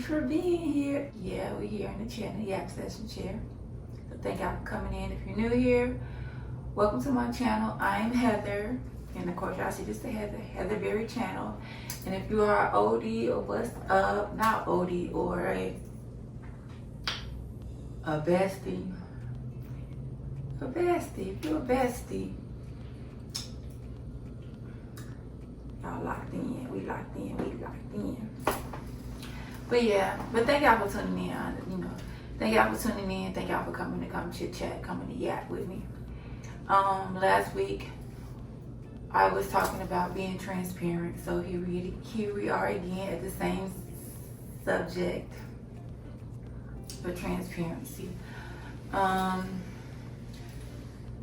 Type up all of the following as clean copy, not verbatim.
for being here. Yeah, we're here in the chair, in the Yap Session chair. So thank y'all for coming in. If you're new here, welcome to my channel. I'm Heather. And of course, y'all see this the Heather Berry channel. And if you are OD or what's up, not OD or a bestie, if you're a bestie, y'all locked in, we locked in. But yeah, but thank y'all for tuning in, thank y'all for tuning in, thank y'all for coming to come chit chat, coming to yap with me. Last week, I was talking about being transparent, so here we are again at the same subject for transparency.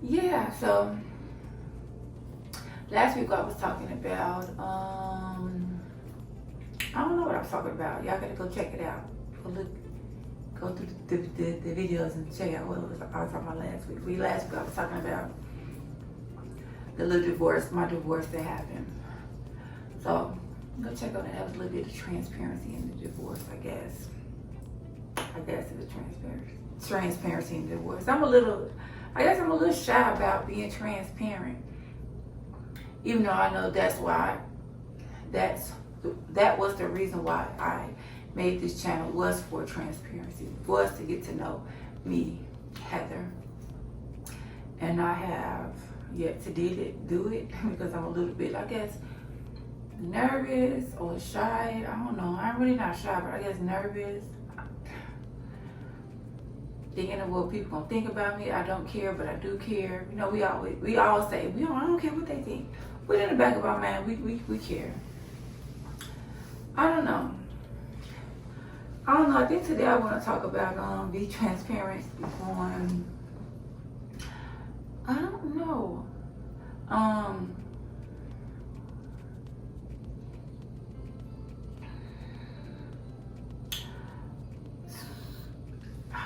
Yeah, so last week I was talking about, I don't know what I was talking about. Y'all gotta go check it out. Go through the videos and check out what I was talking about last week. Last week I was talking about the little divorce, my divorce that happened. So go check out that. That was a little bit of transparency in the divorce, I guess. It was transparency in the divorce. I'm a little shy about being transparent. Even though I know that was the reason why I made this channel, was for transparency, was to get to know me, Heather. And I have yet to do it because I'm a little bit, I guess, nervous or shy. I don't know. I'm really not shy, but I guess nervous. Thinking of what people gonna think about me. I don't care, but I do care. We all say, I don't care what they think. But in the back of our mind, we care. I don't know. I think today I want to talk about be transparent on. I don't know. I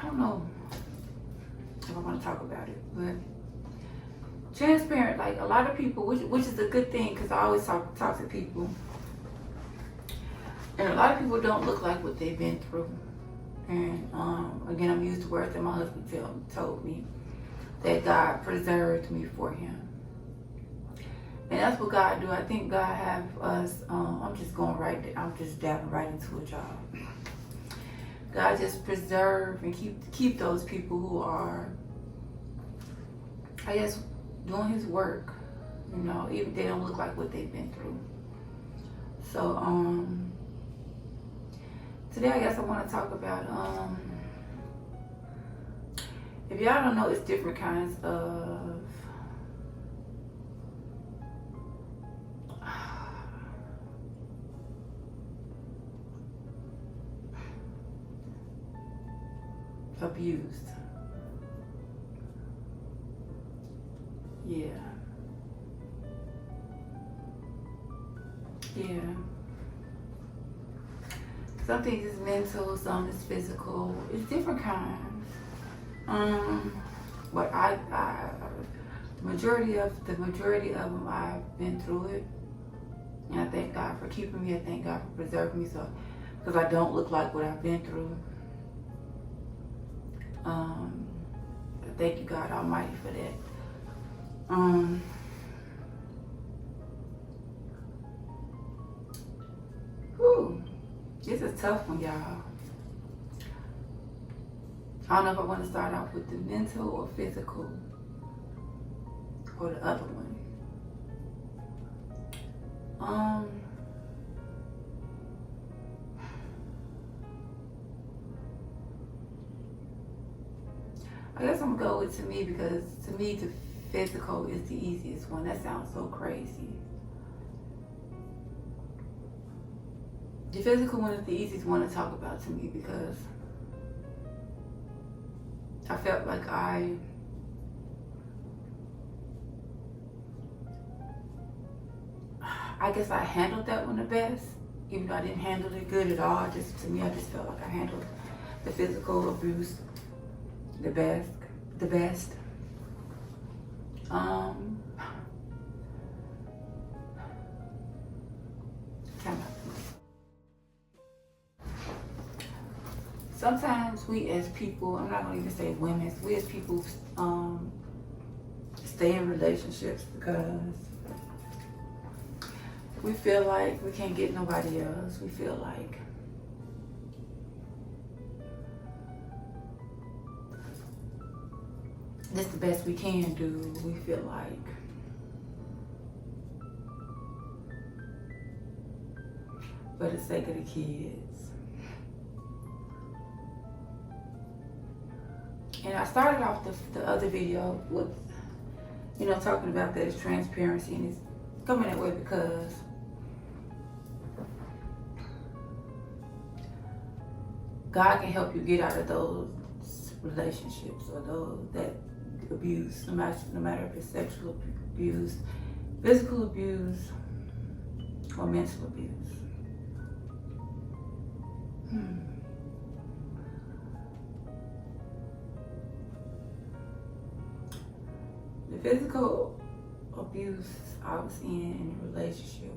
don't know if I want to talk about it, but transparent, like a lot of people, which is a good thing, because I always talk to people, and a lot of people don't look like what they've been through. And again, I'm used to words that my husband told me, that God preserved me for him. And that's what God do. I think God have us, I'm just dabbing right into a job. God just preserve and keep those people who are, I guess, doing his work, even if they don't look like what they've been through. So today I guess I want to talk about, if y'all don't know, it's different kinds of abused. Yeah. Some things is mental, some is physical. It's different kinds. But the majority of them, I've been through it, and I thank God for keeping me. I thank God for preserving me, because I don't look like what I've been through. Thank you, God Almighty, for that. This is a tough one, y'all. I don't know if I want to start off with the mental or physical, or the other one. I guess I'm gonna go with to me, because to me the physical is the easiest one. That sounds so crazy. The physical one is the easiest one to talk about to me, because I felt like I guess I handled that one the best, even though I didn't handle it good at all. To me, I just felt like I handled the physical abuse the best. sometimes we as people, I'm not gonna even say women, we as people stay in relationships because we feel like we can't get nobody else. We feel like this is the best we can do. We feel like for the sake of the kids. And I started off the other video with, talking about that it's transparency, and it's coming that way because God can help you get out of those relationships or that abuse, no matter if it's sexual abuse, physical abuse, or mental abuse. The physical abuse I was in a relationship,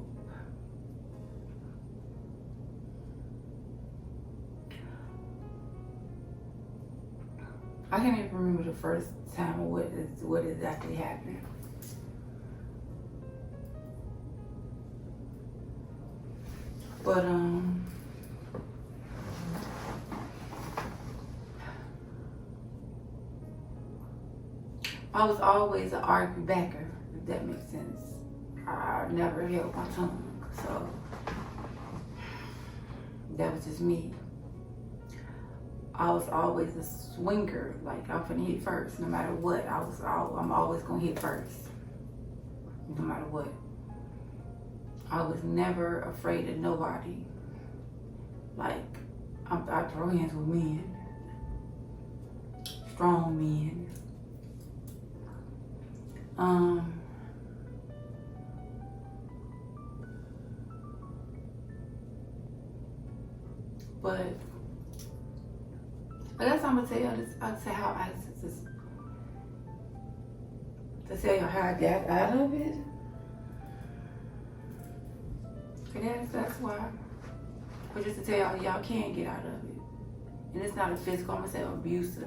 I can't even remember the first time or what exactly happened. But I was always an argue backer, if that makes sense. I never held my tongue, so that was just me. I was always a swinger, like I'm finna hit first, no matter what. I'm always gonna hit first, no matter what. I was never afraid of nobody. Like, I throw hands with men, strong men. But I guess I'm gonna tell you this. I'd say how I just to tell you how I got out of it. And that's why. But just to tell y'all can get out of it. And it's not a physical, I'm gonna say abusive.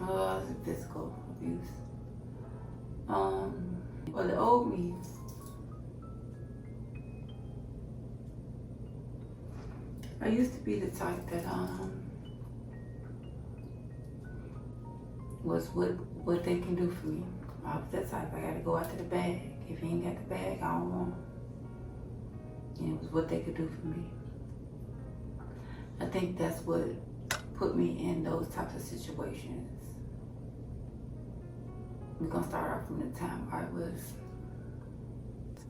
It's physical abuse. Well, the old me I used to be the type that was what they can do for me. I was that type. I gotta go after the bag. If you ain't got the bag, I don't want it. And it was what they could do for me. I think that's what put me in those types of situations. We're gonna start off from the time I was,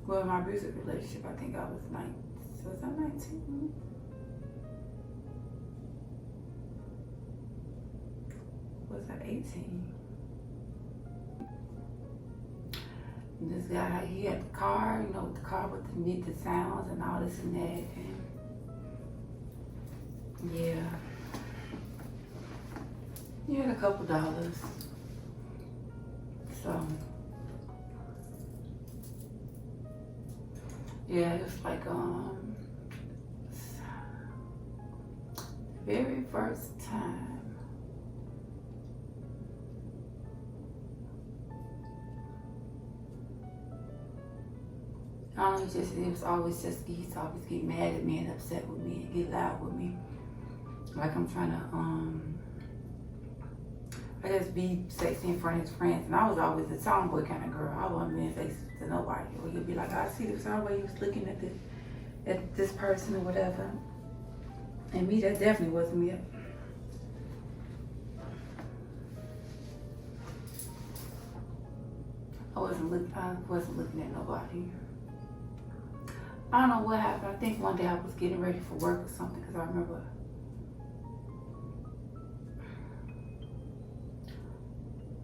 well, in my abusive relationship, I think I was 19. So was I 19? Was I 18? And this guy, he had the car, the car with the sounds and all this and that. And yeah. He had a couple dollars. So, yeah, it was like, the very first time he was always get mad at me and upset with me and get loud with me. Like I'm trying to, I guess, be sexy in front of his friends. And I was always a tomboy kind of girl. I wasn't being sexy to nobody. Or he'd be like, I see the same way he was looking at this person or whatever. And me, that definitely wasn't me. I wasn't looking at nobody. I don't know what happened. I think one day I was getting ready for work or something, because I remember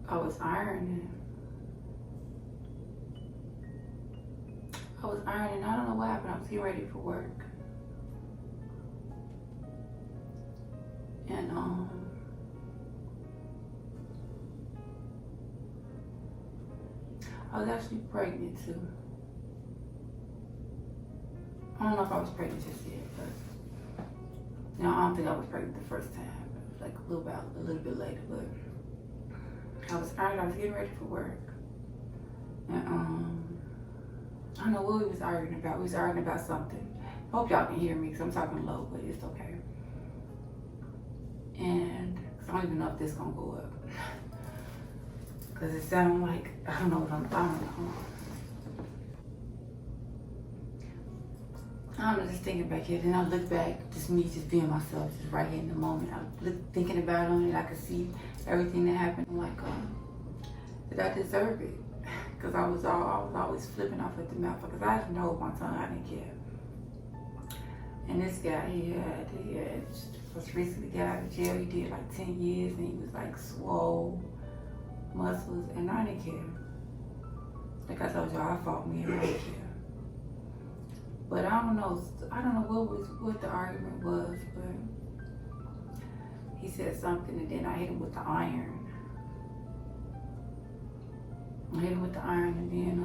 I was ironing. I don't know what happened. I was getting ready for work. And I was actually pregnant too. I don't know if I was pregnant just yet, but Now, I don't think I was pregnant the first time. It was like a little bit later, but I was getting ready for work. And I don't know what we was arguing about. We was arguing about something. I hope y'all can hear me because I'm talking low, but it's okay. And I don't even know if this is gonna go up. Cause it sounded like, I don't know. I'm just thinking back here, then I look back, just me just being myself, just right here in the moment. I look thinking about it and I could see everything that happened. I'm like, did I deserve it? Cause I was always flipping off at the mouth because I didn't hold my tongue, I didn't care. And this guy, he was recently got out of jail. He did like 10 years and he was like swole, muscles, and I didn't care. Like I told y'all, I fought me and I didn't care. But I don't know what the argument was, but he said something and then I hit him with the iron. I hit him with the iron and then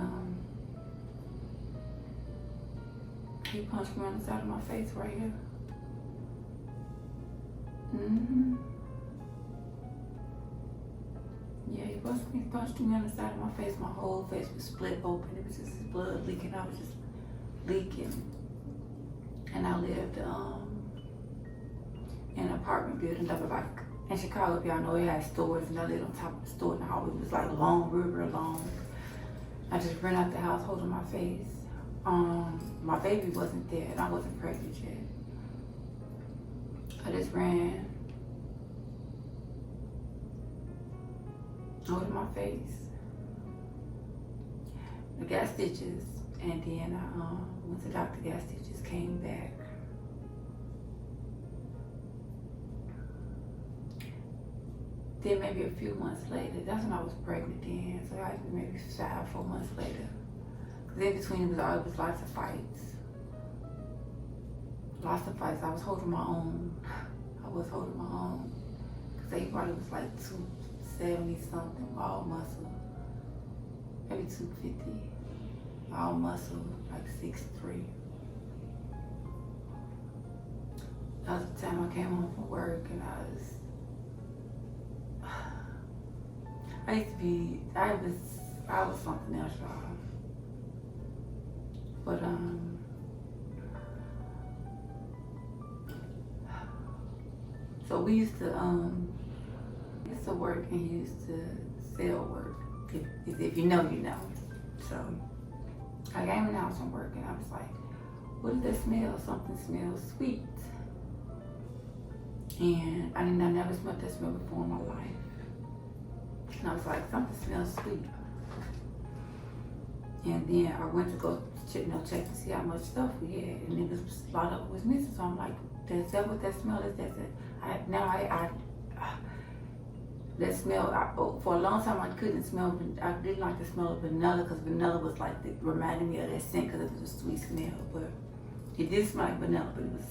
he punched me on the side of my face right here. Yeah, he punched me on the side of my face. My whole face was split open. It was just his blood leaking. I was just leaking. And I lived in an apartment building that was like in Chicago. If y'all know, it had stores, and I lived on top of the store, and the hallway was like long, real long. I just ran out the house holding my face. My baby wasn't there, and I wasn't pregnant yet. I just ran, holding my face. I got stitches, and then I went to the doctor, got stitches, came back. Then maybe a few months later, that's when I was pregnant then, so I was maybe 4 months later. Cause in between it was lots of fights. I was holding my own. Cause they probably was like 270 something, all muscle. Maybe 250, all muscle, like 6'3". That was the time I came home from work and I was something else, y'all. But so we used to work and used to sell work. If you know, you know. So I came in the house from work and I was like, what does that smell? Something smells sweet. And I never smelled that smell before in my life. And I was like, something smells sweet. And then I went to go check to see how much stuff we had. And it was a lot of it was missing. So I'm like, is that what that smell is? That's it. That smell, for a long time I couldn't smell, I didn't like the smell of vanilla because vanilla was like, it reminded me of that scent because it was a sweet smell. But it did smell like vanilla, but it was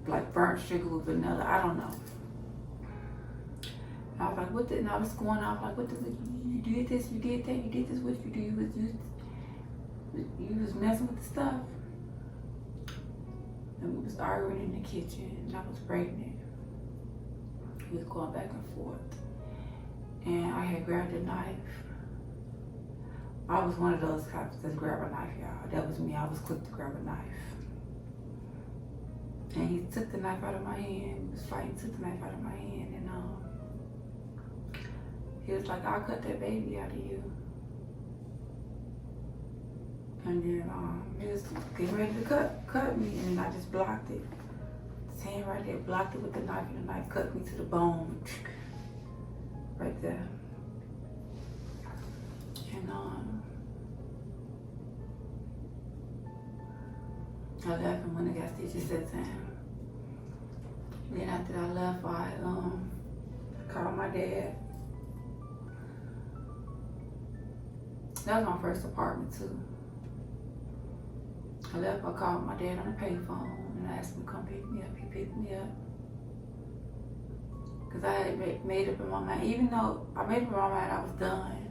like burnt sugar with vanilla. I don't know. I was like, what the, and I was going off like, what the, you did this, you did that, you did this, what you do, you was messing with the stuff. And we was arguing in the kitchen, and I was pregnant. We was going back and forth. And I had grabbed a knife. I was one of those cops that grab a knife, y'all. That was me, I was quick to grab a knife. And he took the knife out of my hand, we was fighting, took the knife out of my hand, and he was like, I'll cut that baby out of you. And then he was getting ready to cut me, and I just blocked it. His hand right there, blocked it with the knife, and the knife cut me to the bone. Right there. And I left and went and got stitches that time. Then after I left, I called my dad. That was my first apartment too. I left, I called my dad on the payphone and I asked him to come pick me up. He picked me up. Cause I had made up in my mind, even though I made up in my mind I was done.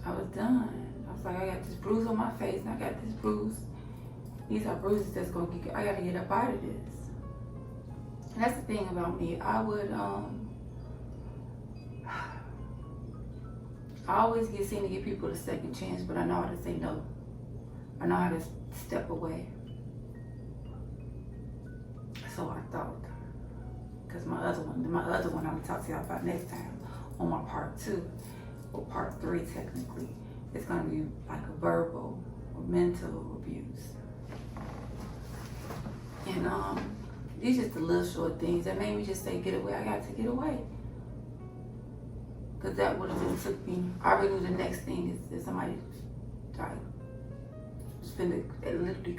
I was like, I got this bruise on my face and I got this bruise These are bruises that's gonna get, I gotta get up out of this. And that's the thing about me. I always get seen to give people a second chance, but I know how to say no. I know how to step away. So I thought, because my other one I'm gonna talk to y'all about next time on my part 2, or part 3 technically, it's gonna be like a verbal or mental abuse. And these just the little short things that made me just say, get away. I got to get away. Because that would have just took me, I already knew the next thing is somebody like it literally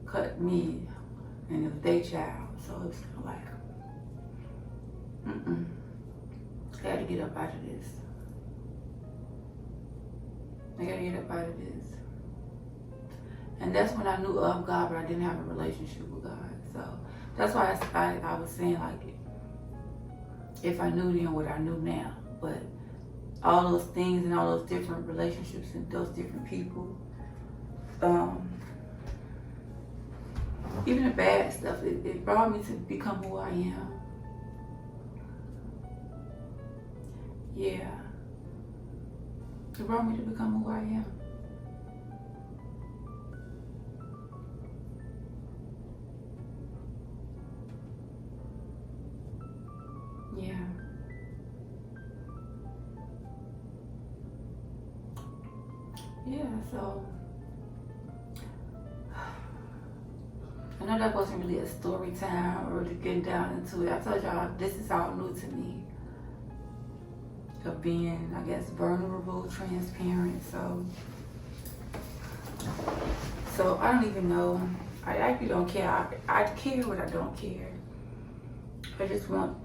cut me and it was their child. So it was kind of like, I gotta get up out of this. I gotta get up out of this. And that's when I knew of God, but I didn't have a relationship with God. So that's why I was saying, like, if I knew then what I knew now. But all those things and all those different relationships and those different people, even the bad stuff, it brought me to become who I am. Yeah. It brought me to become who I am. Yeah. Yeah, so I know that wasn't really a story time or really getting down into it. I told y'all this is all new to me. Of being, I guess, vulnerable, transparent. So I don't even know. I actually don't care. I care what I don't care. I just want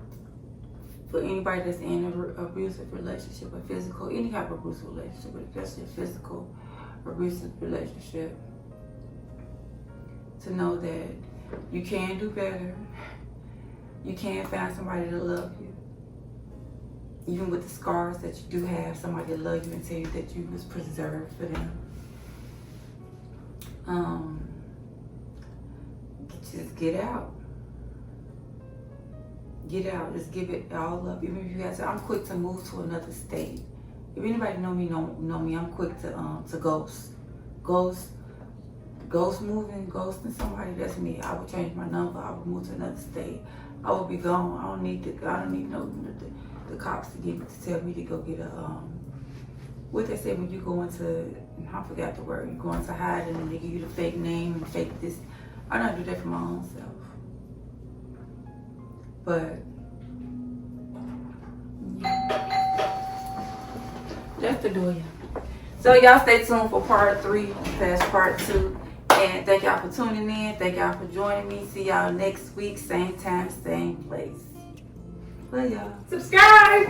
for anybody that's in an abusive relationship, a physical, any type of abusive relationship, but especially a physical abusive relationship, to know that you can do better. You can find somebody to love you. Even with the scars that you do have, somebody to love you and tell you that you was preserved for them. Just get out. Get out. Just give it all up. Even if you have to, I'm quick to move to another state. If anybody know me, I'm quick to ghost. Ghost moving, ghosting somebody, that's me. I would change my number. I would move to another state. I would be gone. I don't need the cops to tell me to go get a what they say when you go into, I forgot the word, you go into hiding and they give you the fake name and fake this. I don't do that for my own self. But yeah. That's the door, y'all. So y'all stay tuned for part 3 past part 2. And thank y'all for tuning in. Thank y'all for joining me. See y'all next week, same time, same place. Love y'all. Subscribe!